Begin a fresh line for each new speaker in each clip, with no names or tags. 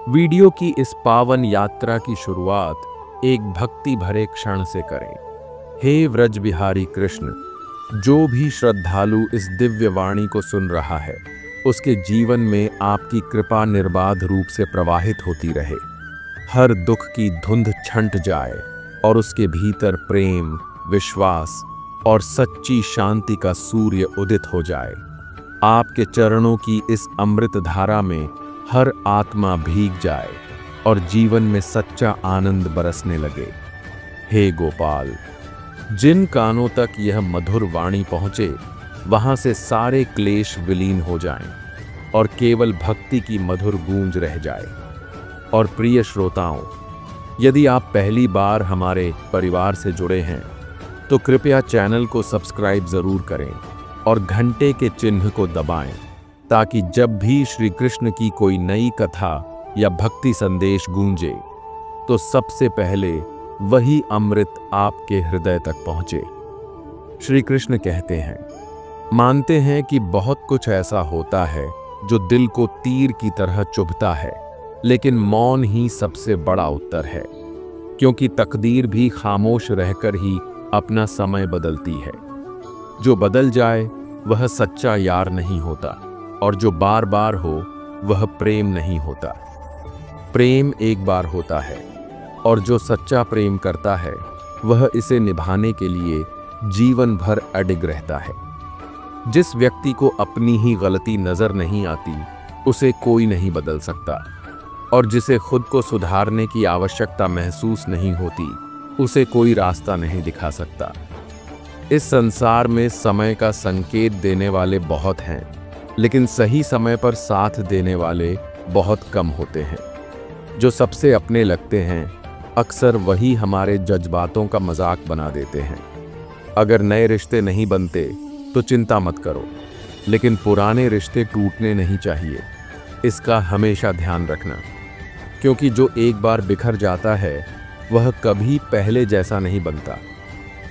Video की इस पावन यात्रा की शुरुआत एक भक्ति भरे क्षण से करें। हे व्रज बिहारी कृष्ण, जो भी श्रद्धालु इस दिव्य वाणी को सुन रहा है, उसके जीवन में आपकी कृपा निर्बाध रूप से प्रवाहित होती रहे। हर दुख की धुंध छंट जाए और उसके भीतर प्रेम, विश्वास और सच्ची शांति का सूर्य उदित हो जाए। आपके चरणों की इस अमृत धारा में हर आत्मा भीग जाए और जीवन में सच्चा आनंद बरसने लगे। हे गोपाल, जिन कानों तक यह मधुर वाणी पहुँचे, वहाँ से सारे क्लेश विलीन हो जाएं और केवल भक्ति की मधुर गूंज रह जाए। और प्रिय श्रोताओं, यदि आप पहली बार हमारे परिवार से जुड़े हैं तो कृपया चैनल को सब्सक्राइब ज़रूर करें और घंटे के चिन्ह को दबाएं, ताकि जब भी श्री कृष्ण की कोई नई कथा या भक्ति संदेश गूंजे तो सबसे पहले वही अमृत आपके हृदय तक पहुंचे। श्री कृष्ण कहते हैं, मानते हैं कि बहुत कुछ ऐसा होता है जो दिल को तीर की तरह चुभता है, लेकिन मौन ही सबसे बड़ा उत्तर है, क्योंकि तकदीर भी खामोश रहकर ही अपना समय बदलती है। जो बदल जाए वह सच्चा यार नहीं होता, और जो बार बार हो वह प्रेम नहीं होता। प्रेम एक बार होता है, और जो सच्चा प्रेम करता है वह इसे निभाने के लिए जीवन भर अडिग रहता है। जिस व्यक्ति को अपनी ही गलती नजर नहीं आती, उसे कोई नहीं बदल सकता, और जिसे खुद को सुधारने की आवश्यकता महसूस नहीं होती, उसे कोई रास्ता नहीं दिखा सकता। इस संसार में समय का संकेत देने वाले बहुत हैं, लेकिन सही समय पर साथ देने वाले बहुत कम होते हैं। जो सबसे अपने लगते हैं, अक्सर वही हमारे जज्बातों का मजाक बना देते हैं। अगर नए रिश्ते नहीं बनते तो चिंता मत करो, लेकिन पुराने रिश्ते टूटने नहीं चाहिए, इसका हमेशा ध्यान रखना, क्योंकि जो एक बार बिखर जाता है वह कभी पहले जैसा नहीं बनता।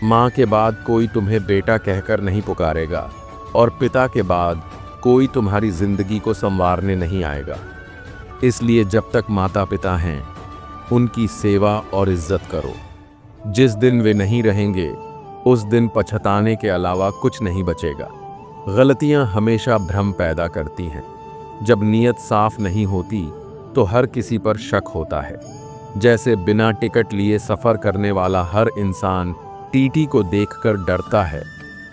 माँ के बाद कोई तुम्हें बेटा कहकर नहीं पुकारेगा, और पिता के बाद कोई तुम्हारी जिंदगी को संवारने नहीं आएगा। इसलिए जब तक माता पिता हैं, उनकी सेवा और इज्जत करो। जिस दिन वे नहीं रहेंगे, उस दिन पछताने के अलावा कुछ नहीं बचेगा। गलतियां हमेशा भ्रम पैदा करती हैं। जब नीयत साफ नहीं होती तो हर किसी पर शक होता है। जैसे बिना टिकट लिए सफ़र करने वाला हर इंसान टीटी को देखकर डरता है,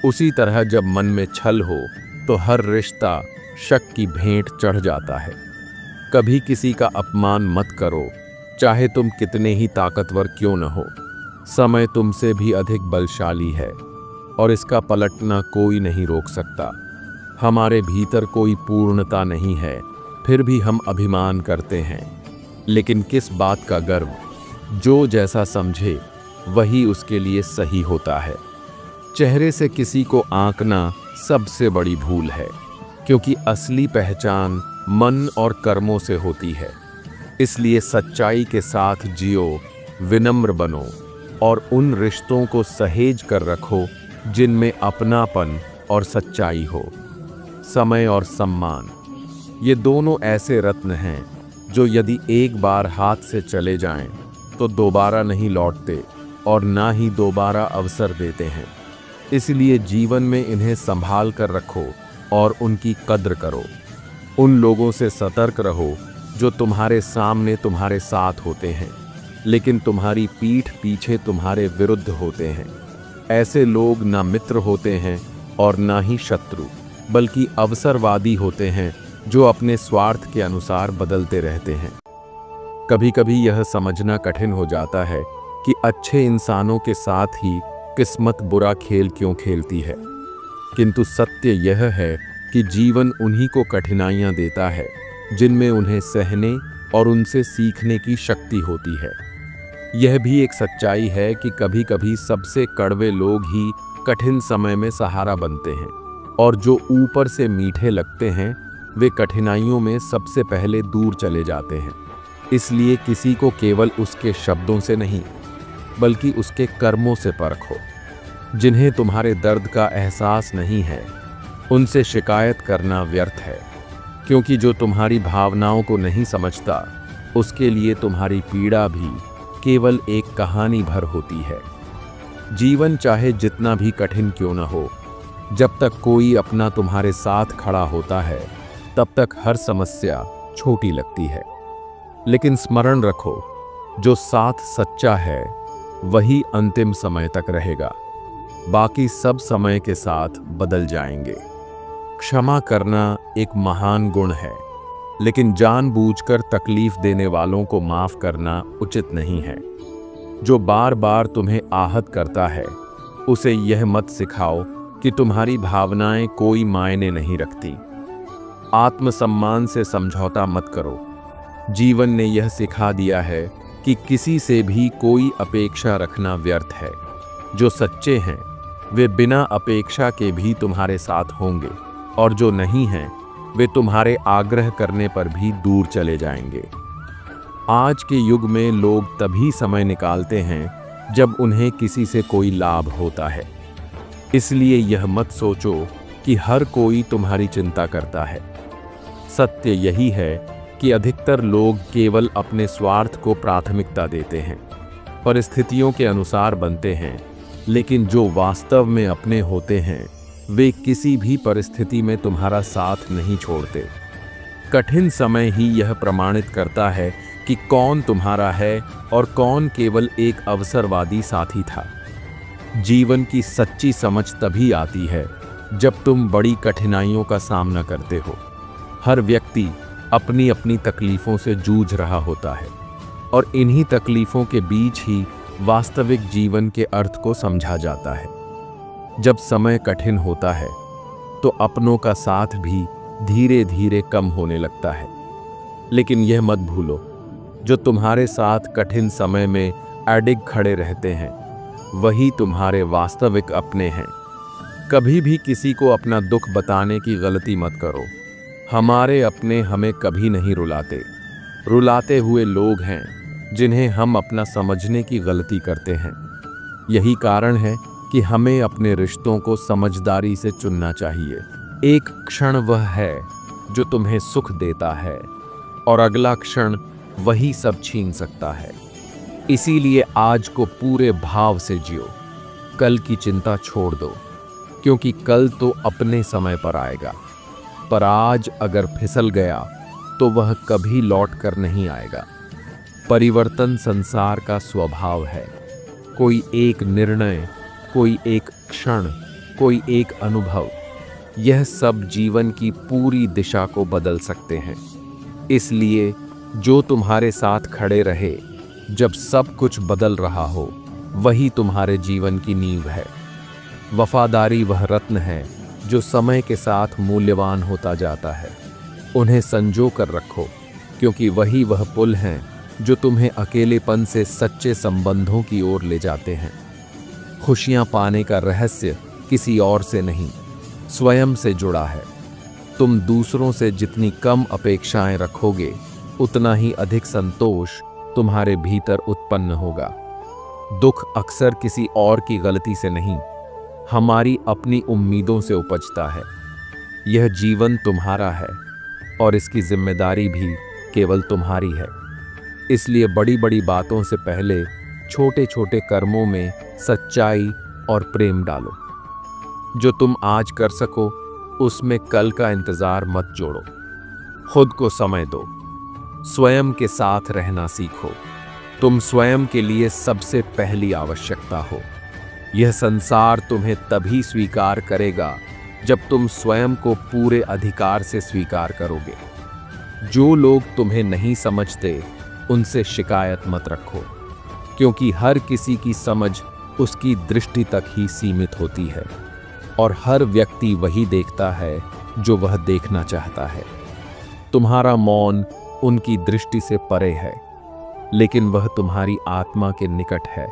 उसी तरह जब मन में छल हो तो हर रिश्ता शक की भेंट चढ़ जाता है। कभी किसी का अपमान मत करो, चाहे तुम कितने ही ताकतवर क्यों न हो। समय तुमसे भी अधिक बलशाली है, और इसका पलटना कोई नहीं रोक सकता। हमारे भीतर कोई पूर्णता नहीं है, फिर भी हम अभिमान करते हैं। लेकिन किस बात का गर्व? जो जैसा समझे वही उसके लिए सही होता है। चेहरे से किसी को आंकना सबसे बड़ी भूल है, क्योंकि असली पहचान मन और कर्मों से होती है। इसलिए सच्चाई के साथ जियो, विनम्र बनो, और उन रिश्तों को सहेज कर रखो जिनमें अपनापन और सच्चाई हो। समय और सम्मान, ये दोनों ऐसे रत्न हैं जो यदि एक बार हाथ से चले जाएं तो दोबारा नहीं लौटते, और ना ही दोबारा अवसर देते हैं। इसलिए जीवन में इन्हें संभाल कर रखो और उनकी कद्र करो। उन लोगों से सतर्क रहो जो तुम्हारे सामने तुम्हारे साथ होते हैं, लेकिन तुम्हारी पीठ पीछे तुम्हारे विरुद्ध होते हैं। ऐसे लोग ना मित्र होते हैं और ना ही शत्रु, बल्कि अवसरवादी होते हैं जो अपने स्वार्थ के अनुसार बदलते रहते हैं। कभी कभी यह समझना कठिन हो जाता है कि अच्छे इंसानों के साथ ही किस्मत बुरा खेल क्यों खेलती है, किंतु सत्य यह है कि जीवन उन्हीं को कठिनाइयां देता है जिनमें उन्हें सहने और उनसे सीखने की शक्ति होती है। यह भी एक सच्चाई है कि कभी कभी सबसे कड़वे लोग ही कठिन समय में सहारा बनते हैं, और जो ऊपर से मीठे लगते हैं वे कठिनाइयों में सबसे पहले दूर चले जाते हैं। इसलिए किसी को केवल उसके शब्दों से नहीं, बल्कि उसके कर्मों से परखो। जिन्हें तुम्हारे दर्द का एहसास नहीं है, उनसे शिकायत करना व्यर्थ है, क्योंकि जो तुम्हारी भावनाओं को नहीं समझता उसके लिए तुम्हारी पीड़ा भी केवल एक कहानी भर होती है। जीवन चाहे जितना भी कठिन क्यों न हो, जब तक कोई अपना तुम्हारे साथ खड़ा होता है तब तक हर समस्या छोटी लगती है। लेकिन स्मरण रखो, जो साथ सच्चा है वही अंतिम समय तक रहेगा, बाकी सब समय के साथ बदल जाएंगे। क्षमा करना एक महान गुण है, लेकिन जानबूझकर तकलीफ देने वालों को माफ करना उचित नहीं है। जो बार बार तुम्हें आहत करता है उसे यह मत सिखाओ कि तुम्हारी भावनाएं कोई मायने नहीं रखती। आत्मसम्मान से समझौता मत करो। जीवन ने यह सिखा दिया है कि किसी से भी कोई अपेक्षा रखना व्यर्थ है। जो सच्चे हैं वे बिना अपेक्षा के भी तुम्हारे साथ होंगे, और जो नहीं हैं वे तुम्हारे आग्रह करने पर भी दूर चले जाएंगे। आज के युग में लोग तभी समय निकालते हैं जब उन्हें किसी से कोई लाभ होता है। इसलिए यह मत सोचो कि हर कोई तुम्हारी चिंता करता है। सत्य यही है कि अधिकतर लोग केवल अपने स्वार्थ को प्राथमिकता देते हैं, परिस्थितियों के अनुसार बनते हैं, लेकिन जो वास्तव में अपने होते हैं वे किसी भी परिस्थिति में तुम्हारा साथ नहीं छोड़ते। कठिन समय ही यह प्रमाणित करता है कि कौन तुम्हारा है और कौन केवल एक अवसरवादी साथी था। जीवन की सच्ची समझ तभी आती है जब तुम बड़ी कठिनाइयों का सामना करते हो। हर व्यक्ति अपनी अपनी तकलीफों से जूझ रहा होता है, और इन्हीं तकलीफों के बीच ही वास्तविक जीवन के अर्थ को समझा जाता है। जब समय कठिन होता है तो अपनों का साथ भी धीरे धीरे कम होने लगता है। लेकिन यह मत भूलो, जो तुम्हारे साथ कठिन समय में अडिग खड़े रहते हैं वही तुम्हारे वास्तविक अपने हैं। कभी भी किसी को अपना दुख बताने की गलती मत करो। हमारे अपने हमें कभी नहीं रुलाते। रुलाते हुए लोग हैं जिन्हें हम अपना समझने की गलती करते हैं। यही कारण है कि हमें अपने रिश्तों को समझदारी से चुनना चाहिए। एक क्षण वह है जो तुम्हें सुख देता है, और अगला क्षण वही सब छीन सकता है। इसीलिए आज को पूरे भाव से जियो। कल की चिंता छोड़ दो, क्योंकि कल तो अपने समय पर आएगा। पर आज अगर फिसल गया तो वह कभी लौट कर नहीं आएगा। परिवर्तन संसार का स्वभाव है। कोई एक निर्णय, कोई एक क्षण, कोई एक अनुभव, यह सब जीवन की पूरी दिशा को बदल सकते हैं। इसलिए जो तुम्हारे साथ खड़े रहे जब सब कुछ बदल रहा हो, वही तुम्हारे जीवन की नींव है। वफादारी वह रत्न है जो समय के साथ मूल्यवान होता जाता है। उन्हें संजो कर रखो, क्योंकि वही वह पुल हैं जो तुम्हें अकेलेपन से सच्चे संबंधों की ओर ले जाते हैं। खुशियां पाने का रहस्य किसी और से नहीं, स्वयं से जुड़ा है। तुम दूसरों से जितनी कम अपेक्षाएं रखोगे, उतना ही अधिक संतोष तुम्हारे भीतर उत्पन्न होगा। दुख अक्सर किसी और की गलती से नहीं, हमारी अपनी उम्मीदों से उपजता है। यह जीवन तुम्हारा है और इसकी जिम्मेदारी भी केवल तुम्हारी है। इसलिए बड़ी बड़ी बातों से पहले छोटे छोटे कर्मों में सच्चाई और प्रेम डालो। जो तुम आज कर सको उसमें कल का इंतजार मत जोड़ो। खुद को समय दो, स्वयं के साथ रहना सीखो। तुम स्वयं के लिए सबसे पहली आवश्यकता हो। यह संसार तुम्हें तभी स्वीकार करेगा जब तुम स्वयं को पूरे अधिकार से स्वीकार करोगे। जो लोग तुम्हें नहीं समझते उनसे शिकायत मत रखो, क्योंकि हर किसी की समझ उसकी दृष्टि तक ही सीमित होती है, और हर व्यक्ति वही देखता है जो वह देखना चाहता है। तुम्हारा मौन उनकी दृष्टि से परे है, लेकिन वह तुम्हारी आत्मा के निकट है।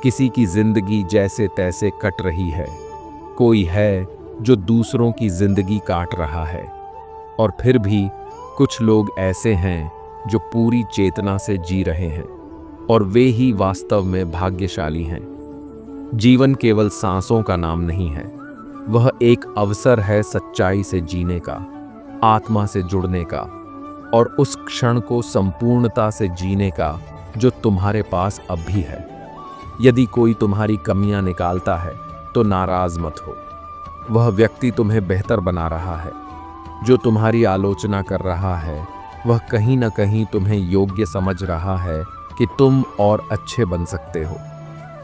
किसी की जिंदगी जैसे तैसे कट रही है, कोई है जो दूसरों की जिंदगी काट रहा है, और फिर भी कुछ लोग ऐसे हैं जो पूरी चेतना से जी रहे हैं, और वे ही वास्तव में भाग्यशाली हैं। जीवन केवल सांसों का नाम नहीं है, वह एक अवसर है सच्चाई से जीने का, आत्मा से जुड़ने का। और उस क्षण को संपूर्णता से जीने का जो तुम्हारे पास अब भी है। यदि कोई तुम्हारी कमियां निकालता है तो नाराज मत हो। वह व्यक्ति तुम्हें बेहतर बना रहा है। जो तुम्हारी आलोचना कर रहा है वह कहीं ना कहीं तुम्हें योग्य समझ रहा है कि तुम और अच्छे बन सकते हो।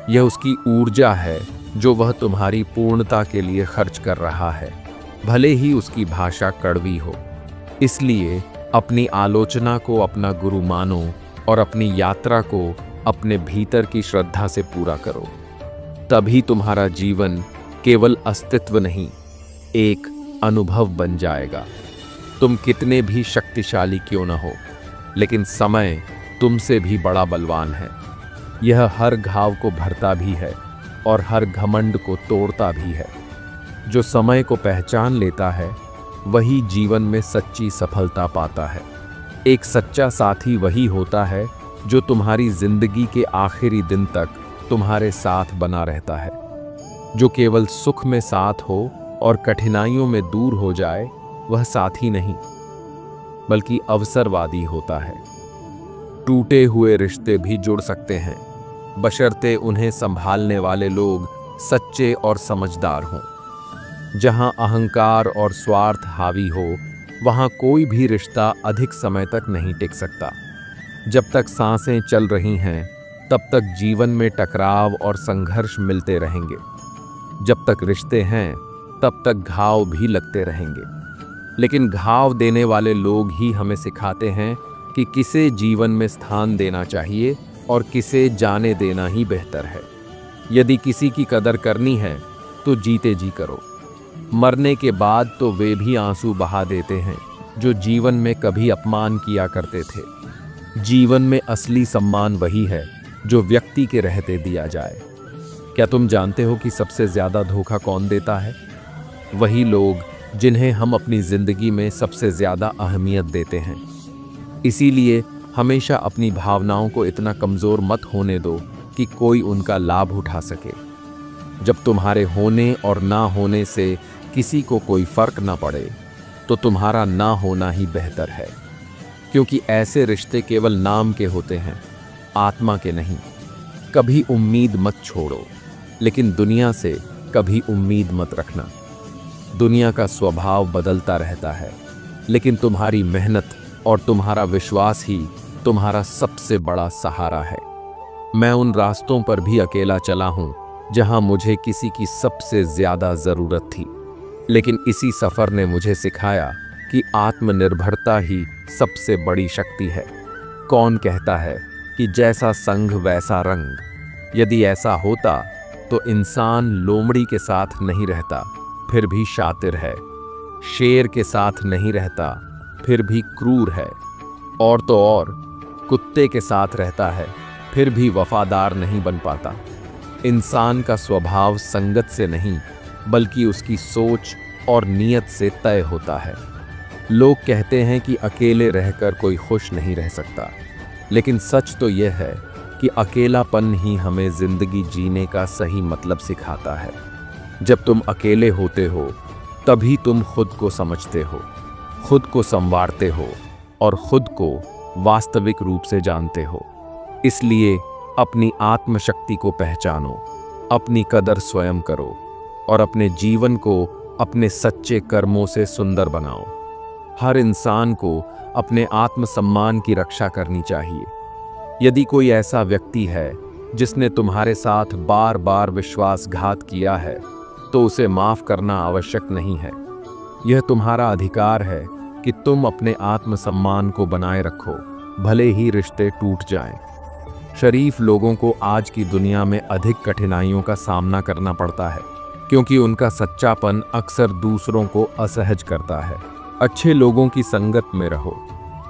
यह उसकी ऊर्जा है जो वह तुम्हारी पूर्णता के लिए खर्च कर रहा है, भले ही उसकी भाषा कड़वी हो। इसलिए अपनी आलोचना को अपना गुरु मानो और अपनी यात्रा को अपने भीतर की श्रद्धा से पूरा करो। तभी तुम्हारा जीवन केवल अस्तित्व नहीं, एक अनुभव बन जाएगा। तुम कितने भी शक्तिशाली क्यों न हो, लेकिन समय तुमसे भी बड़ा बलवान है। यह हर घाव को भरता भी है और हर घमंड को तोड़ता भी है। जो समय को पहचान लेता है वही जीवन में सच्ची सफलता पाता है। एक सच्चा साथी वही होता है जो तुम्हारी जिंदगी के आखिरी दिन तक तुम्हारे साथ बना रहता है। जो केवल सुख में साथ हो और कठिनाइयों में दूर हो जाए वह साथी नहीं, बल्कि अवसरवादी होता है। टूटे हुए रिश्ते भी जुड़ सकते हैं, बशर्ते उन्हें संभालने वाले लोग सच्चे और समझदार हों। जहां अहंकार और स्वार्थ हावी हो वहां कोई भी रिश्ता अधिक समय तक नहीं टिक सकता। जब तक सांसें चल रही हैं तब तक जीवन में टकराव और संघर्ष मिलते रहेंगे। जब तक रिश्ते हैं तब तक घाव भी लगते रहेंगे। लेकिन घाव देने वाले लोग ही हमें सिखाते हैं कि किसे जीवन में स्थान देना चाहिए और किसे जाने देना ही बेहतर है। यदि किसी की कदर करनी है तो जीते जी करो। मरने के बाद तो वे भी आंसू बहा देते हैं जो जीवन में कभी अपमान किया करते थे। जीवन में असली सम्मान वही है जो व्यक्ति के रहते दिया जाए। क्या तुम जानते हो कि सबसे ज्यादा धोखा कौन देता है? वही लोग जिन्हें हम अपनी जिंदगी में सबसे ज्यादा अहमियत देते हैं। इसीलिए हमेशा अपनी भावनाओं को इतना कमजोर मत होने दो कि कोई उनका लाभ उठा सके। जब तुम्हारे होने और ना होने से किसी को कोई फर्क ना पड़े तो तुम्हारा ना होना ही बेहतर है, क्योंकि ऐसे रिश्ते केवल नाम के होते हैं, आत्मा के नहीं। कभी उम्मीद मत छोड़ो, लेकिन दुनिया से कभी उम्मीद मत रखना। दुनिया का स्वभाव बदलता रहता है, लेकिन तुम्हारी मेहनत और तुम्हारा विश्वास ही तुम्हारा सबसे बड़ा सहारा है। मैं उन रास्तों पर भी अकेला चला हूं जहां मुझे किसी की सबसे ज्यादा जरूरत थी, लेकिन इसी सफर ने मुझे सिखाया कि आत्मनिर्भरता ही सबसे बड़ी शक्ति है। कौन कहता है कि जैसा संग वैसा रंग? यदि ऐसा होता तो इंसान लोमड़ी के साथ नहीं रहता फिर भी शातिर है, शेर के साथ नहीं रहता फिर भी क्रूर है, और तो और कुत्ते के साथ रहता है फिर भी वफादार नहीं बन पाता। इंसान का स्वभाव संगत से नहीं बल्कि उसकी सोच और नीयत से तय होता है। लोग कहते हैं कि अकेले रहकर कोई खुश नहीं रह सकता, लेकिन सच तो यह है कि अकेलापन ही हमें जिंदगी जीने का सही मतलब सिखाता है। जब तुम अकेले होते हो तभी तुम खुद को समझते हो, खुद को संवारते हो और खुद को वास्तविक रूप से जानते हो। इसलिए अपनी आत्मशक्ति को पहचानो, अपनी कदर स्वयं करो और अपने जीवन को अपने सच्चे कर्मों से सुंदर बनाओ। हर इंसान को अपने आत्मसम्मान की रक्षा करनी चाहिए। यदि कोई ऐसा व्यक्ति है जिसने तुम्हारे साथ बार बार विश्वासघात किया है तो उसे माफ करना आवश्यक नहीं है। यह तुम्हारा अधिकार है कि तुम अपने आत्मसम्मान को बनाए रखो, भले ही रिश्ते टूट जाएं। शरीफ लोगों को आज की दुनिया में अधिक कठिनाइयों का सामना करना पड़ता है, क्योंकि उनका सच्चापन अक्सर दूसरों को असहज करता है। अच्छे लोगों की संगत में रहो,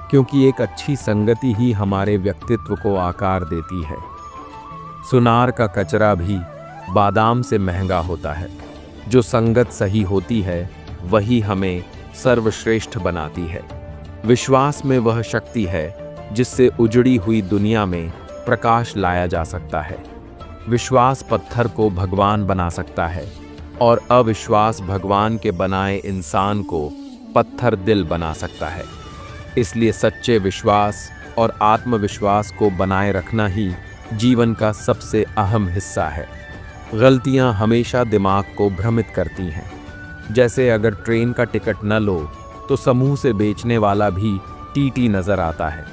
क्योंकि एक अच्छी संगति ही हमारे व्यक्तित्व को आकार देती है। सुनार का कचरा भी बादाम से महंगा होता है। जो संगत सही होती है वही हमें सर्वश्रेष्ठ बनाती है। विश्वास में वह शक्ति है जिससे उजड़ी हुई दुनिया में प्रकाश लाया जा सकता है। विश्वास पत्थर को भगवान बना सकता है और अविश्वास भगवान के बनाए इंसान को पत्थर दिल बना सकता है। इसलिए सच्चे विश्वास और आत्मविश्वास को बनाए रखना ही जीवन का सबसे अहम हिस्सा है। गलतियां हमेशा दिमाग को भ्रमित करती हैं। जैसे अगर ट्रेन का टिकट न लो तो समूह से बेचने वाला भी टीटी नजर आता है।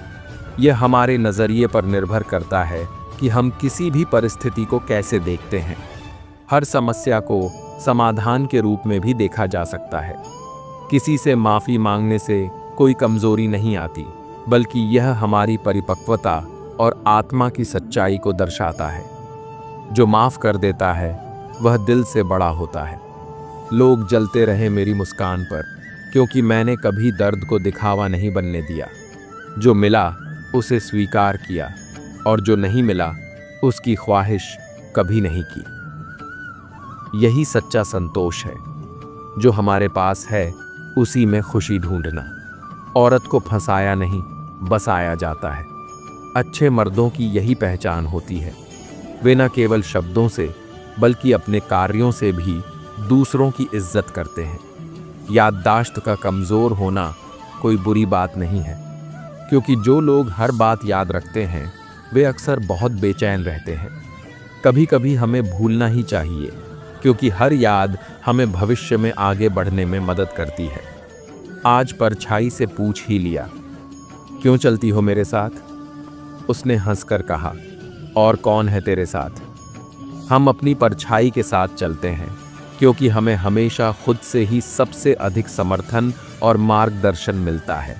यह हमारे नज़रिए पर निर्भर करता है कि हम किसी भी परिस्थिति को कैसे देखते हैं। हर समस्या को समाधान के रूप में भी देखा जा सकता है। किसी से माफ़ी मांगने से कोई कमज़ोरी नहीं आती, बल्कि यह हमारी परिपक्वता और आत्मा की सच्चाई को दर्शाता है। जो माफ़ कर देता है वह दिल से बड़ा होता है। लोग जलते रहे मेरी मुस्कान पर, क्योंकि मैंने कभी दर्द को दिखावा नहीं बनने दिया। जो मिला उसे स्वीकार किया और जो नहीं मिला उसकी ख्वाहिश कभी नहीं की। यही सच्चा संतोष है। जो हमारे पास है उसी में खुशी ढूंढना। औरत को फंसाया नहीं, बसाया जाता है। अच्छे मर्दों की यही पहचान होती है। वे न केवल शब्दों से बल्कि अपने कार्यों से भी दूसरों की इज्जत करते हैं। याददाश्त का कमज़ोर होना कोई बुरी बात नहीं है, क्योंकि जो लोग हर बात याद रखते हैं वे अक्सर बहुत बेचैन रहते हैं। कभी कभी हमें भूलना ही चाहिए, क्योंकि हर याद हमें भविष्य में आगे बढ़ने में मदद करती है। आज परछाई से पूछ ही लिया, क्यों चलती हो मेरे साथ? उसने हंसकर कहा, और कौन है तेरे साथ? हम अपनी परछाई के साथ चलते हैं, क्योंकि हमें हमेशा खुद से ही सबसे अधिक समर्थन और मार्गदर्शन मिलता है।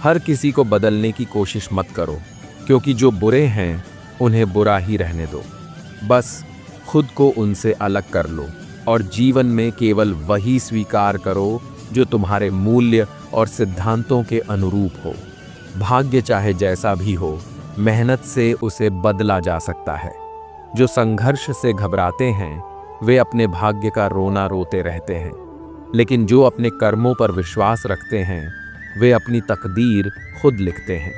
हर किसी को बदलने की कोशिश मत करो, क्योंकि जो बुरे हैं उन्हें बुरा ही रहने दो। बस खुद को उनसे अलग कर लो और जीवन में केवल वही स्वीकार करो जो तुम्हारे मूल्य और सिद्धांतों के अनुरूप हो। भाग्य चाहे जैसा भी हो, मेहनत से उसे बदला जा सकता है। जो संघर्ष से घबराते हैं वे अपने भाग्य का रोना रोते रहते हैं, लेकिन जो अपने कर्मों पर विश्वास रखते हैं वे अपनी तकदीर खुद लिखते हैं।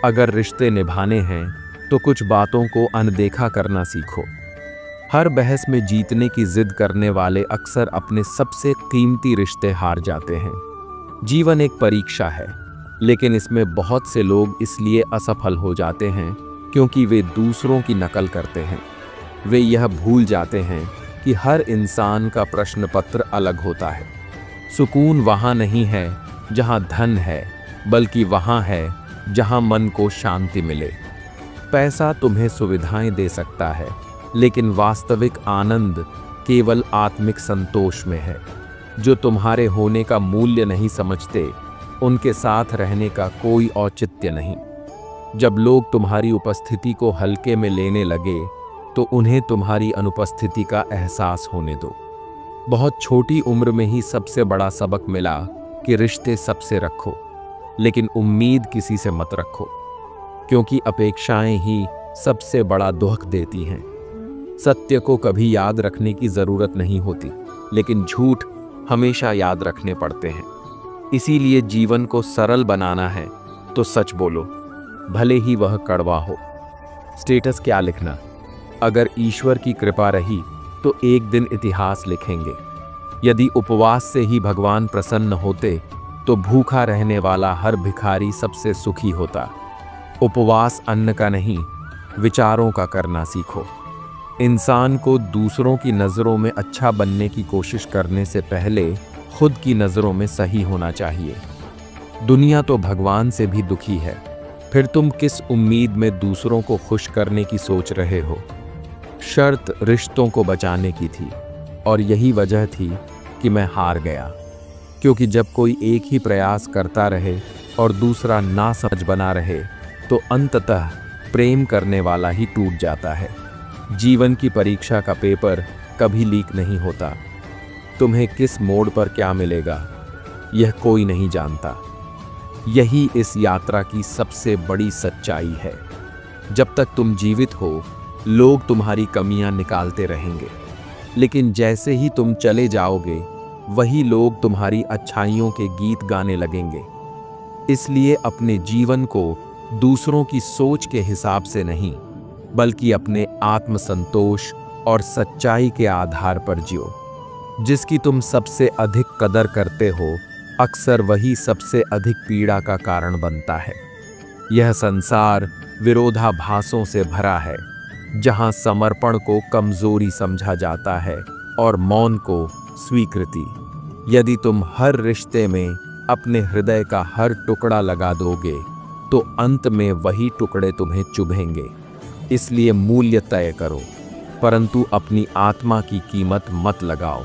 अगर रिश्ते निभाने हैं तो कुछ बातों को अनदेखा करना सीखो। हर बहस में जीतने की जिद करने वाले अक्सर अपने सबसे कीमती रिश्ते हार जाते हैं। जीवन एक परीक्षा है, लेकिन इसमें बहुत से लोग इसलिए असफल हो जाते हैं क्योंकि वे दूसरों की नकल करते हैं। वे यह भूल जाते हैं कि हर इंसान का प्रश्न पत्र अलग होता है। सुकून वहाँ नहीं है जहाँ धन है, बल्कि वहाँ है जहाँ मन को शांति मिले। पैसा तुम्हें सुविधाएं दे सकता है, लेकिन वास्तविक आनंद केवल आत्मिक संतोष में है। जो तुम्हारे होने का मूल्य नहीं समझते, उनके साथ रहने का कोई औचित्य नहीं। जब लोग तुम्हारी उपस्थिति को हल्के में लेने लगे तो उन्हें तुम्हारी अनुपस्थिति का एहसास होने दो। बहुत छोटी उम्र में ही सबसे बड़ा सबक मिला कि रिश्ते सबसे रखो, लेकिन उम्मीद किसी से मत रखो, क्योंकि अपेक्षाएं ही सबसे बड़ा दुख देती हैं। सत्य को कभी याद रखने की ज़रूरत नहीं होती, लेकिन झूठ हमेशा याद रखने पड़ते हैं। इसीलिए जीवन को सरल बनाना है तो सच बोलो, भले ही वह कड़वा हो। स्टेटस क्या लिखना? अगर ईश्वर की कृपा रही तो एक दिन इतिहास लिखेंगे। यदि उपवास से ही भगवान प्रसन्न होते तो भूखा रहने वाला हर भिखारी सबसे सुखी होता। उपवास अन्न का नहीं, विचारों का करना सीखो। इंसान को दूसरों की नज़रों में अच्छा बनने की कोशिश करने से पहले खुद की नज़रों में सही होना चाहिए। दुनिया तो भगवान से भी दुखी है, फिर तुम किस उम्मीद में दूसरों को खुश करने की सोच रहे हो? शर्त रिश्तों को बचाने की थी, और यही वजह थी कि मैं हार गया। क्योंकि जब कोई एक ही प्रयास करता रहे और दूसरा नासमझ बना रहे तो अंततः प्रेम करने वाला ही टूट जाता है। जीवन की परीक्षा का पेपर कभी लीक नहीं होता। तुम्हें किस मोड़ पर क्या मिलेगा यह कोई नहीं जानता। यही इस यात्रा की सबसे बड़ी सच्चाई है। जब तक तुम जीवित हो, लोग तुम्हारी कमियां निकालते रहेंगे, लेकिन जैसे ही तुम चले जाओगे वही लोग तुम्हारी अच्छाइयों के गीत गाने लगेंगे। इसलिए अपने जीवन को दूसरों की सोच के हिसाब से नहीं, बल्कि अपने आत्मसंतोष और सच्चाई के आधार पर जियो। जिसकी तुम सबसे अधिक कदर करते हो अक्सर वही सबसे अधिक पीड़ा का कारण बनता है। यह संसार विरोधाभासों से भरा है, जहां समर्पण को कमजोरी समझा जाता है और मौन को स्वीकृति। यदि तुम हर रिश्ते में अपने हृदय का हर टुकड़ा लगा दोगे तो अंत में वही टुकड़े तुम्हें चुभेंगे। इसलिए मूल्य तय करो, परंतु अपनी आत्मा की कीमत मत लगाओ।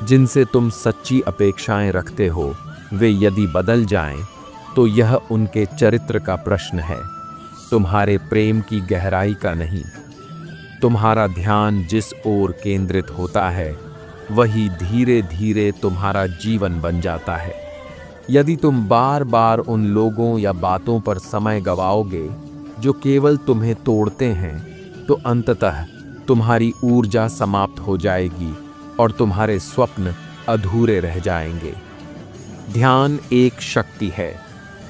जिनसे तुम सच्ची अपेक्षाएं रखते हो वे यदि बदल जाएं तो यह उनके चरित्र का प्रश्न है, तुम्हारे प्रेम की गहराई का नहीं। तुम्हारा ध्यान जिस ओर केंद्रित होता है वही धीरे धीरे तुम्हारा जीवन बन जाता है। यदि तुम बार बार उन लोगों या बातों पर समय गवाओगे जो केवल तुम्हें तोड़ते हैं तो अंततः तुम्हारी ऊर्जा समाप्त हो जाएगी और तुम्हारे स्वप्न अधूरे रह जाएंगे। ध्यान एक शक्ति है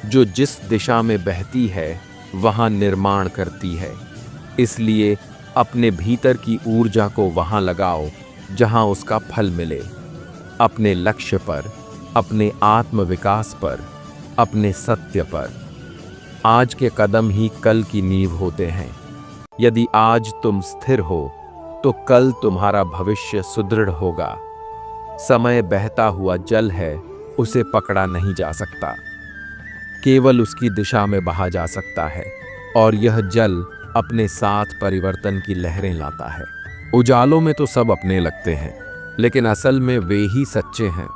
जो जिस दिशा में बहती है वहां निर्माण करती है। इसलिए अपने भीतर की ऊर्जा को वहां लगाओ जहां उसका फल मिले। अपने लक्ष्य पर, अपने आत्मविकास पर, अपने सत्य पर। आज के कदम ही कल की नींव होते हैं। यदि आज तुम स्थिर हो तो कल तुम्हारा भविष्य सुदृढ़ होगा। समय बहता हुआ जल है, उसे पकड़ा नहीं जा सकता, केवल उसकी दिशा में बहा जा सकता है, और यह जल अपने साथ परिवर्तन की लहरें लाता है। उजालों में तो सब अपने लगते हैं, लेकिन असल में वे ही सच्चे हैं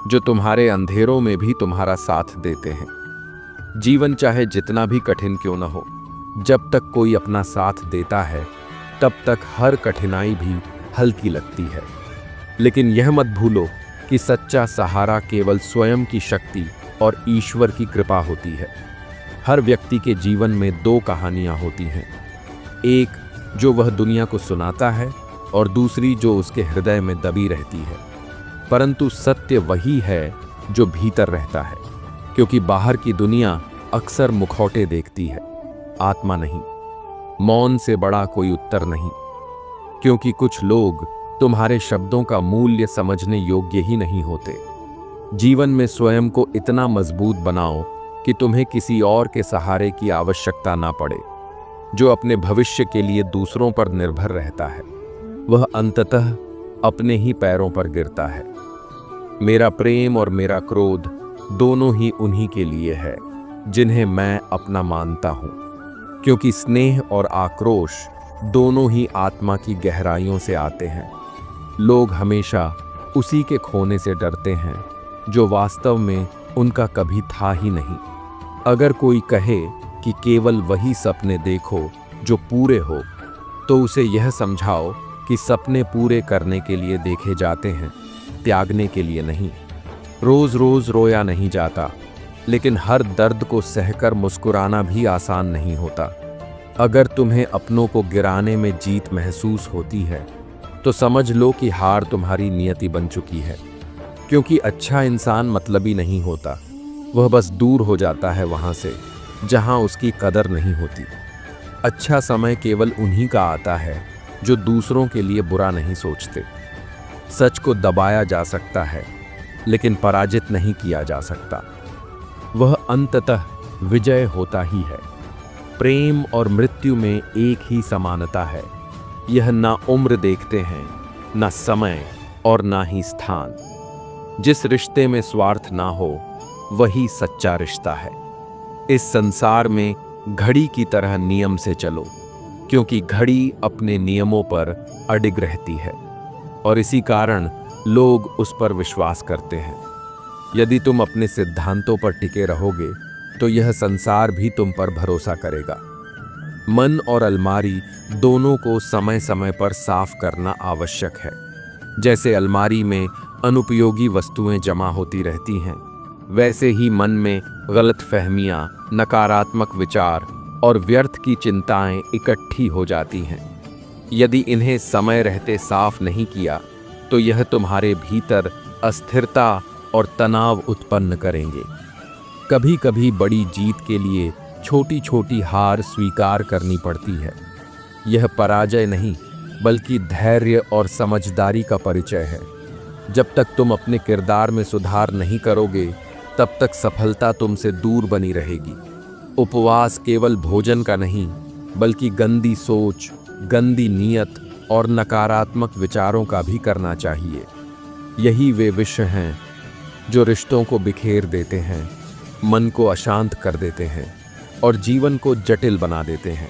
जो तुम्हारे अंधेरों में भी तुम्हारा साथ देते हैं। जीवन चाहे जितना भी कठिन क्यों न हो, जब तक कोई अपना साथ देता है तब तक हर कठिनाई भी हल्की लगती है। लेकिन यह मत भूलो कि सच्चा सहारा केवल स्वयं की शक्ति और ईश्वर की कृपा होती है। हर व्यक्ति के जीवन में दो कहानियां होती हैं, एक जो वह दुनिया को सुनाता है और दूसरी जो उसके हृदय में दबी रहती है। परंतु सत्य वही है जो भीतर रहता है, क्योंकि बाहर की दुनिया अक्सर मुखौटे देखती है, आत्मा नहीं। मौन से बड़ा कोई उत्तर नहीं, क्योंकि कुछ लोग तुम्हारे शब्दों का मूल्य समझने योग्य ही नहीं होते। जीवन में स्वयं को इतना मजबूत बनाओ कि तुम्हें किसी और के सहारे की आवश्यकता ना पड़े। जो अपने भविष्य के लिए दूसरों पर निर्भर रहता है वह अंततः अपने ही पैरों पर गिरता है। मेरा प्रेम और मेरा क्रोध दोनों ही उन्हीं के लिए है जिन्हें मैं अपना मानता हूं, क्योंकि स्नेह और आक्रोश दोनों ही आत्मा की गहराइयों से आते हैं। लोग हमेशा उसी के खोने से डरते हैं जो वास्तव में उनका कभी था ही नहीं। अगर कोई कहे कि केवल वही सपने देखो जो पूरे हो, तो उसे यह समझाओ कि सपने पूरे करने के लिए देखे जाते हैं, त्यागने के लिए नहीं। रोज रोज रोया नहीं जाता, लेकिन हर दर्द को सहकर मुस्कुराना भी आसान नहीं होता। अगर तुम्हें अपनों को गिराने में जीत महसूस होती है तो समझ लो कि हार तुम्हारी नियति बन चुकी है, क्योंकि अच्छा इंसान मतलबी नहीं होता, वह बस दूर हो जाता है वहां से जहां उसकी कदर नहीं होती। अच्छा समय केवल उन्हीं का आता है जो दूसरों के लिए बुरा नहीं सोचते। सच को दबाया जा सकता है, लेकिन पराजित नहीं किया जा सकता। वह अंततः विजय होता ही है। प्रेम और मृत्यु में एक ही समानता है, यह ना उम्र देखते हैं, ना समय और ना ही स्थान। जिस रिश्ते में स्वार्थ ना हो वही सच्चा रिश्ता है। इस संसार में घड़ी की तरह नियम से चलो, क्योंकि घड़ी अपने नियमों पर अडिग रहती है और इसी कारण लोग उस पर विश्वास करते हैं। यदि तुम अपने सिद्धांतों पर टिके रहोगे तो यह संसार भी तुम पर भरोसा करेगा। मन और अलमारी दोनों को समय समय पर साफ करना आवश्यक है। जैसे अलमारी में अनुपयोगी वस्तुएं जमा होती रहती हैं, वैसे ही मन में गलतफहमियां, नकारात्मक विचार और व्यर्थ की चिंताएं इकट्ठी हो जाती हैं। यदि इन्हें समय रहते साफ नहीं किया तो यह तुम्हारे भीतर अस्थिरता और तनाव उत्पन्न करेंगे। कभी कभी बड़ी जीत के लिए छोटी छोटी हार स्वीकार करनी पड़ती है। यह पराजय नहीं, बल्कि धैर्य और समझदारी का परिचय है। जब तक तुम अपने किरदार में सुधार नहीं करोगे तब तक सफलता तुमसे दूर बनी रहेगी। उपवास केवल भोजन का नहीं, बल्कि गंदी सोच, गंदी नीयत और नकारात्मक विचारों का भी करना चाहिए। यही वे विषय हैं जो रिश्तों को बिखेर देते हैं, मन को अशांत कर देते हैं और जीवन को जटिल बना देते हैं।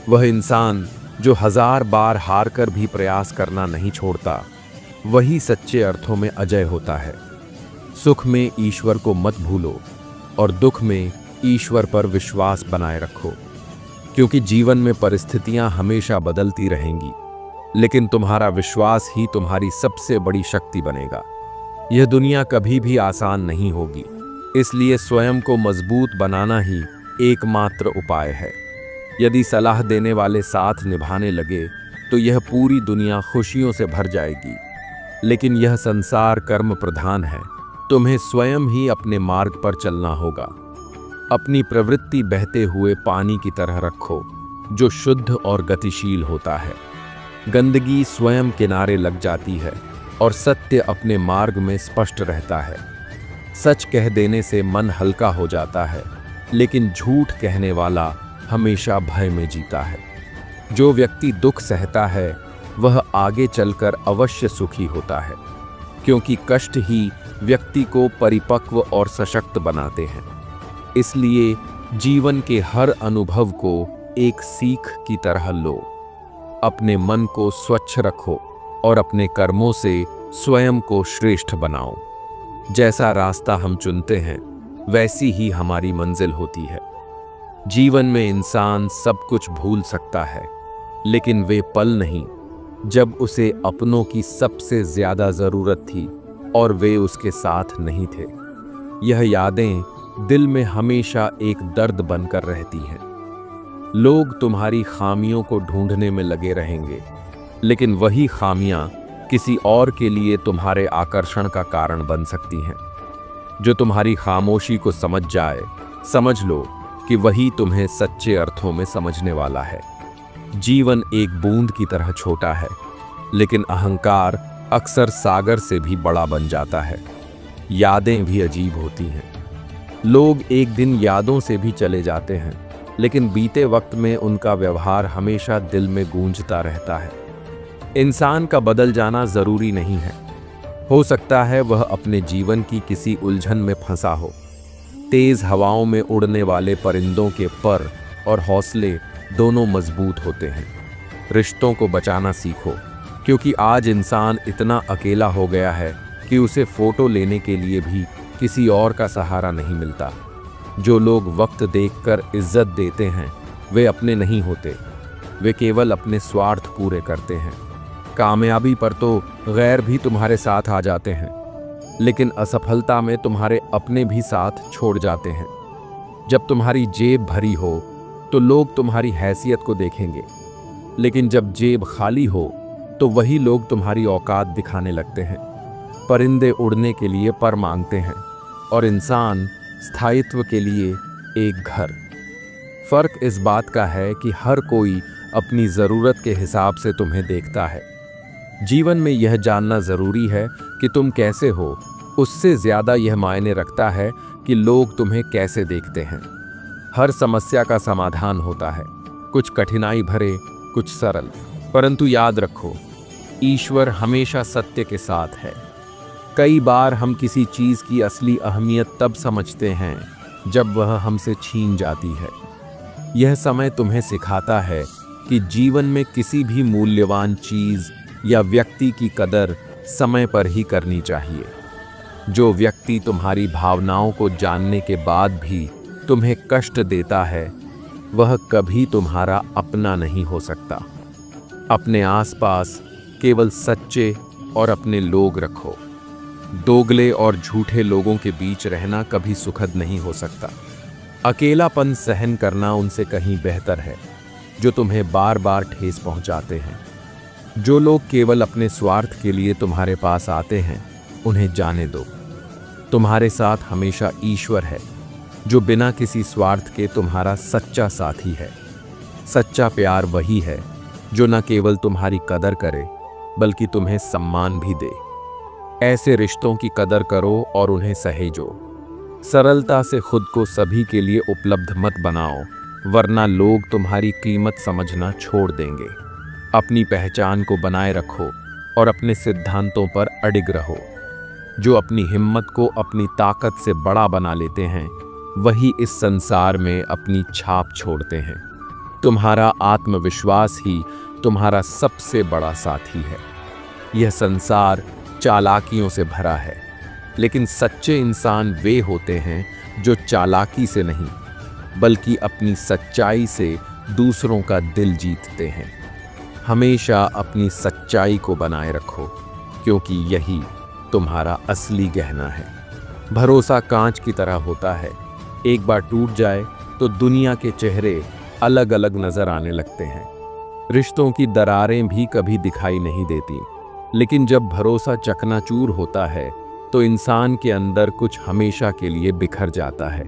वह इंसान जो 1000 बार हार कर भी प्रयास करना नहीं छोड़ता, वही सच्चे अर्थों में अजय होता है। सुख में ईश्वर को मत भूलो और दुख में ईश्वर पर विश्वास बनाए रखो, क्योंकि जीवन में परिस्थितियां हमेशा बदलती रहेंगी, लेकिन तुम्हारा विश्वास ही तुम्हारी सबसे बड़ी शक्ति बनेगा। यह दुनिया कभी भी आसान नहीं होगी, इसलिए स्वयं को मजबूत बनाना ही एकमात्र उपाय है। यदि सलाह देने वाले साथ निभाने लगे तो यह पूरी दुनिया खुशियों से भर जाएगी, लेकिन यह संसार कर्म प्रधान है। तुम्हें स्वयं ही अपने मार्ग पर चलना होगा। अपनी प्रवृत्ति बहते हुए पानी की तरह रखो, जो शुद्ध और गतिशील होता है। गंदगी स्वयं किनारे लग जाती है और सत्य अपने मार्ग में स्पष्ट रहता है। सच कह देने से मन हल्का हो जाता है, लेकिन झूठ कहने वाला हमेशा भय में जीता है। जो व्यक्ति दुख सहता है वह आगे चलकर अवश्य सुखी होता है, क्योंकि कष्ट ही व्यक्ति को परिपक्व और सशक्त बनाते हैं। इसलिए जीवन के हर अनुभव को एक सीख की तरह लो। अपने मन को स्वच्छ रखो और अपने कर्मों से स्वयं को श्रेष्ठ बनाओ। जैसा रास्ता हम चुनते हैं, वैसी ही हमारी मंजिल होती है। जीवन में इंसान सब कुछ भूल सकता है, लेकिन वे पल नहीं जब उसे अपनों की सबसे ज्यादा जरूरत थी और वे उसके साथ नहीं थे। यह यादें दिल में हमेशा एक दर्द बनकर रहती हैं। लोग तुम्हारी खामियों को ढूंढने में लगे रहेंगे, लेकिन वही खामियां किसी और के लिए तुम्हारे आकर्षण का कारण बन सकती हैं। जो तुम्हारी खामोशी को समझ जाए, समझ लो कि वही तुम्हें सच्चे अर्थों में समझने वाला है। जीवन एक बूंद की तरह छोटा है, लेकिन अहंकार अक्सर सागर से भी बड़ा बन जाता है। यादें भी अजीब होती हैं। लोग एक दिन यादों से भी चले जाते हैं, लेकिन बीते वक्त में उनका व्यवहार हमेशा दिल में गूंजता रहता है। इंसान का बदल जाना जरूरी नहीं है। हो सकता है वह अपने जीवन की किसी उलझन में फंसा हो। तेज हवाओं में उड़ने वाले परिंदों के पर और हौसले दोनों मजबूत होते हैं। रिश्तों को बचाना सीखो, क्योंकि आज इंसान इतना अकेला हो गया है कि उसे फोटो लेने के लिए भी किसी और का सहारा नहीं मिलता। जो लोग वक्त देखकर इज्जत देते हैं, वे अपने नहीं होते। वे केवल अपने स्वार्थ पूरे करते हैं। कामयाबी पर तो गैर भी तुम्हारे साथ आ जाते हैं, लेकिन असफलता में तुम्हारे अपने भी साथ छोड़ जाते हैं। जब तुम्हारी जेब भरी हो तो लोग तुम्हारी हैसियत को देखेंगे, लेकिन जब जेब खाली हो तो वही लोग तुम्हारी औकात दिखाने लगते हैं। परिंदे उड़ने के लिए पर मांगते हैं और इंसान स्थायित्व के लिए एक घर। फर्क इस बात का है कि हर कोई अपनी ज़रूरत के हिसाब से तुम्हें देखता है। जीवन में यह जानना ज़रूरी है कि तुम कैसे हो, उससे ज़्यादा यह मायने रखता है कि लोग तुम्हें कैसे देखते हैं। हर समस्या का समाधान होता है, कुछ कठिनाई भरे, कुछ सरल, परंतु याद रखो, ईश्वर हमेशा सत्य के साथ है। कई बार हम किसी चीज़ की असली अहमियत तब समझते हैं जब वह हमसे छीन जाती है। यह समय तुम्हें सिखाता है कि जीवन में किसी भी मूल्यवान चीज़ या व्यक्ति की कदर समय पर ही करनी चाहिए। जो व्यक्ति तुम्हारी भावनाओं को जानने के बाद भी तुम्हें कष्ट देता है, वह कभी तुम्हारा अपना नहीं हो सकता। अपने आसपास केवल सच्चे और अपने लोग रखो। दोगले और झूठे लोगों के बीच रहना कभी सुखद नहीं हो सकता। अकेलापन सहन करना उनसे कहीं बेहतर है जो तुम्हें बार बार ठेस पहुंचाते हैं। जो लोग केवल अपने स्वार्थ के लिए तुम्हारे पास आते हैं, उन्हें जाने दो। तुम्हारे साथ हमेशा ईश्वर है, जो बिना किसी स्वार्थ के तुम्हारा सच्चा साथी है। सच्चा प्यार वही है जो न केवल तुम्हारी कदर करे, बल्कि तुम्हें सम्मान भी दे। ऐसे रिश्तों की कदर करो और उन्हें सहेजो। सरलता से खुद को सभी के लिए उपलब्ध मत बनाओ, वरना लोग तुम्हारी कीमत समझना छोड़ देंगे। अपनी पहचान को बनाए रखो और अपने सिद्धांतों पर अडिग रहो। जो अपनी हिम्मत को अपनी ताकत से बड़ा बना लेते हैं, वही इस संसार में अपनी छाप छोड़ते हैं। तुम्हारा आत्मविश्वास ही तुम्हारा सबसे बड़ा साथी है। यह संसार चालाकियों से भरा है, लेकिन सच्चे इंसान वे होते हैं जो चालाकी से नहीं, बल्कि अपनी सच्चाई से दूसरों का दिल जीतते हैं। हमेशा अपनी सच्चाई को बनाए रखो, क्योंकि यही तुम्हारा असली गहना है। भरोसा कांच की तरह होता है, एक बार टूट जाए तो दुनिया के चेहरे अलग अलग नजर आने लगते हैं। रिश्तों की दरारें भी कभी दिखाई नहीं देती, लेकिन जब भरोसा चकनाचूर होता है तो इंसान के अंदर कुछ हमेशा के लिए बिखर जाता है।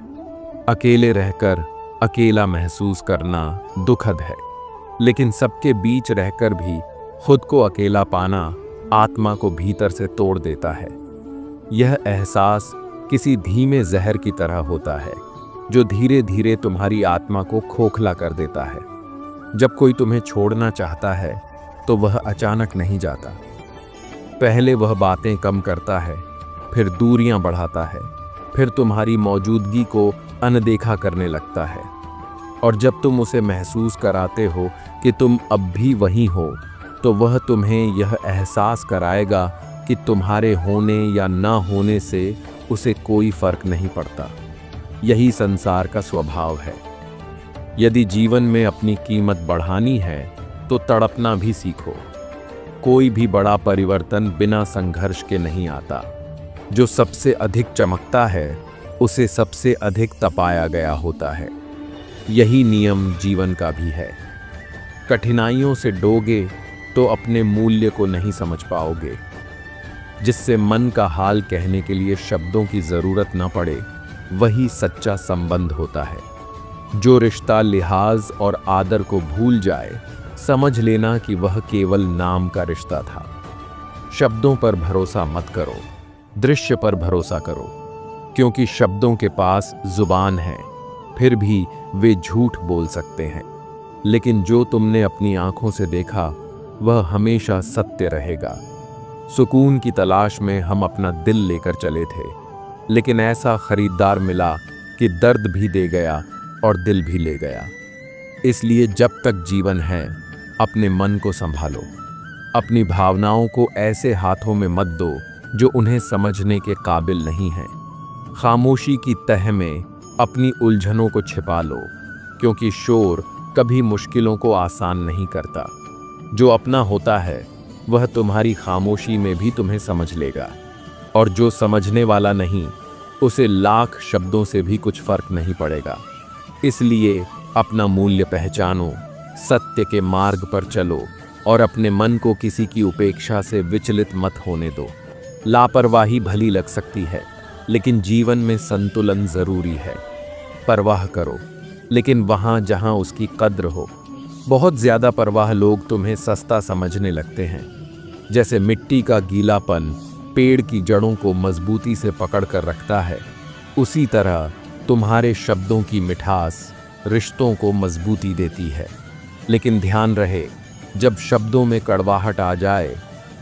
अकेले रहकर अकेला महसूस करना दुखद है, लेकिन सबके बीच रहकर भी खुद को अकेला पाना आत्मा को भीतर से तोड़ देता है। यह एहसास किसी धीमे जहर की तरह होता है, जो धीरे धीरे तुम्हारी आत्मा को खोखला कर देता है। जब कोई तुम्हें छोड़ना चाहता है तो वह अचानक नहीं जाता। पहले वह बातें कम करता है, फिर दूरियां बढ़ाता है, फिर तुम्हारी मौजूदगी को अनदेखा करने लगता है। और जब तुम उसे महसूस कराते हो कि तुम अब भी वहीं हो, तो वह तुम्हें यह एहसास कराएगा कि तुम्हारे होने या ना होने से उसे कोई फर्क नहीं पड़ता। यही संसार का स्वभाव है। यदि जीवन में अपनी कीमत बढ़ानी है तो तड़पना भी सीखो। कोई भी बड़ा परिवर्तन बिना संघर्ष के नहीं आता। जो सबसे अधिक चमकता है, उसे सबसे अधिक तपाया गया होता है। यही नियम जीवन का भी है। कठिनाइयों से डोगे तो अपने मूल्य को नहीं समझ पाओगे। जिससे मन का हाल कहने के लिए शब्दों की जरूरत न पड़े, वही सच्चा संबंध होता है। जो रिश्ता लिहाज और आदर को भूल जाए, समझ लेना कि वह केवल नाम का रिश्ता था। शब्दों पर भरोसा मत करो, दृश्य पर भरोसा करो, क्योंकि शब्दों के पास जुबान है, फिर भी वे झूठ बोल सकते हैं। लेकिन जो तुमने अपनी आंखों से देखा, वह हमेशा सत्य रहेगा। सुकून की तलाश में हम अपना दिल लेकर चले थे, लेकिन ऐसा खरीदार मिला कि दर्द भी दे गया और दिल भी ले गया। इसलिए जब तक जीवन है, अपने मन को संभालो। अपनी भावनाओं को ऐसे हाथों में मत दो जो उन्हें समझने के काबिल नहीं हैं। खामोशी की तह में अपनी उलझनों को छिपा लो, क्योंकि शोर कभी मुश्किलों को आसान नहीं करता। जो अपना होता है, वह तुम्हारी खामोशी में भी तुम्हें समझ लेगा, और जो समझने वाला नहीं, उसे लाख शब्दों से भी कुछ फर्क नहीं पड़ेगा। इसलिए अपना मूल्य पहचानो, सत्य के मार्ग पर चलो और अपने मन को किसी की उपेक्षा से विचलित मत होने दो। लापरवाही भली लग सकती है, लेकिन जीवन में संतुलन जरूरी है। परवाह करो, लेकिन वहाँ जहाँ उसकी कद्र हो। बहुत ज्यादा परवाह लोग तुम्हें सस्ता समझने लगते हैं। जैसे मिट्टी का गीलापन पेड़ की जड़ों को मजबूती से पकड़ कर रखता है, उसी तरह तुम्हारे शब्दों की मिठास रिश्तों को मजबूती देती है। लेकिन ध्यान रहे, जब शब्दों में कड़वाहट आ जाए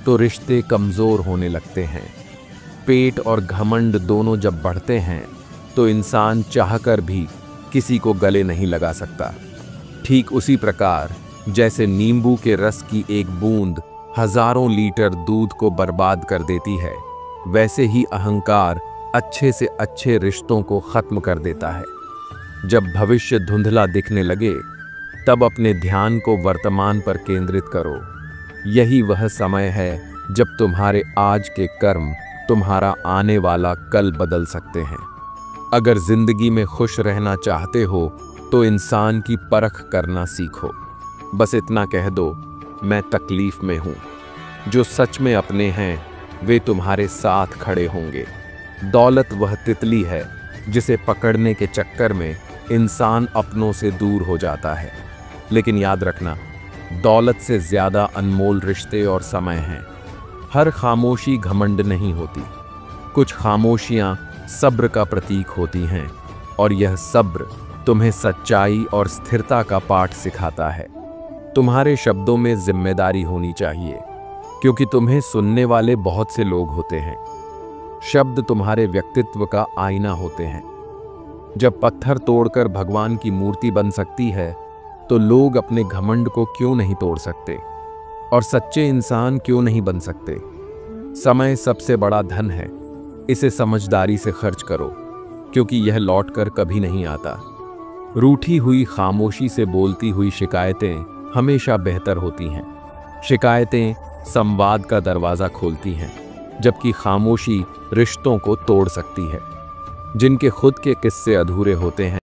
तो रिश्ते कमज़ोर होने लगते हैं। पेट और घमंड दोनों जब बढ़ते हैं तो इंसान चाहकर भी किसी को गले नहीं लगा सकता। ठीक उसी प्रकार जैसे नींबू के रस की एक बूंद हजारों लीटर दूध को बर्बाद कर देती है, वैसे ही अहंकार अच्छे से अच्छे रिश्तों को खत्म कर देता है। जब भविष्य धुंधला दिखने लगे, तब अपने ध्यान को वर्तमान पर केंद्रित करो। यही वह समय है जब तुम्हारे आज के कर्म तुम्हारा आने वाला कल बदल सकते हैं। अगर जिंदगी में खुश रहना चाहते हो तो इंसान की परख करना सीखो। बस इतना कह दो, मैं तकलीफ में हूँ। जो सच में अपने हैं, वे तुम्हारे साथ खड़े होंगे। दौलत वह तितली है जिसे पकड़ने के चक्कर में इंसान अपनों से दूर हो जाता है। लेकिन याद रखना, दौलत से ज़्यादा अनमोल रिश्ते और समय हैं। हर खामोशी घमंड नहीं होती। कुछ खामोशियाँ सब्र का प्रतीक होती हैं और यह सब्र तुम्हें सच्चाई और स्थिरता का पाठ सिखाता है। तुम्हारे शब्दों में जिम्मेदारी होनी चाहिए, क्योंकि तुम्हें सुनने वाले बहुत से लोग होते हैं। शब्द तुम्हारे व्यक्तित्व का आईना होते हैं। जब पत्थर तोड़कर भगवान की मूर्ति बन सकती है, तो लोग अपने घमंड को क्यों नहीं तोड़ सकते और सच्चे इंसान क्यों नहीं बन सकते। समय सबसे बड़ा धन है, इसे समझदारी से खर्च करो, क्योंकि यह लौटकर कभी नहीं आता। रूठी हुई खामोशी से बोलती हुई शिकायतें हमेशा बेहतर होती हैं। शिकायतें संवाद का दरवाज़ा खोलती हैं, जबकि खामोशी रिश्तों को तोड़ सकती है। जिनके खुद के किस्से अधूरे होते हैं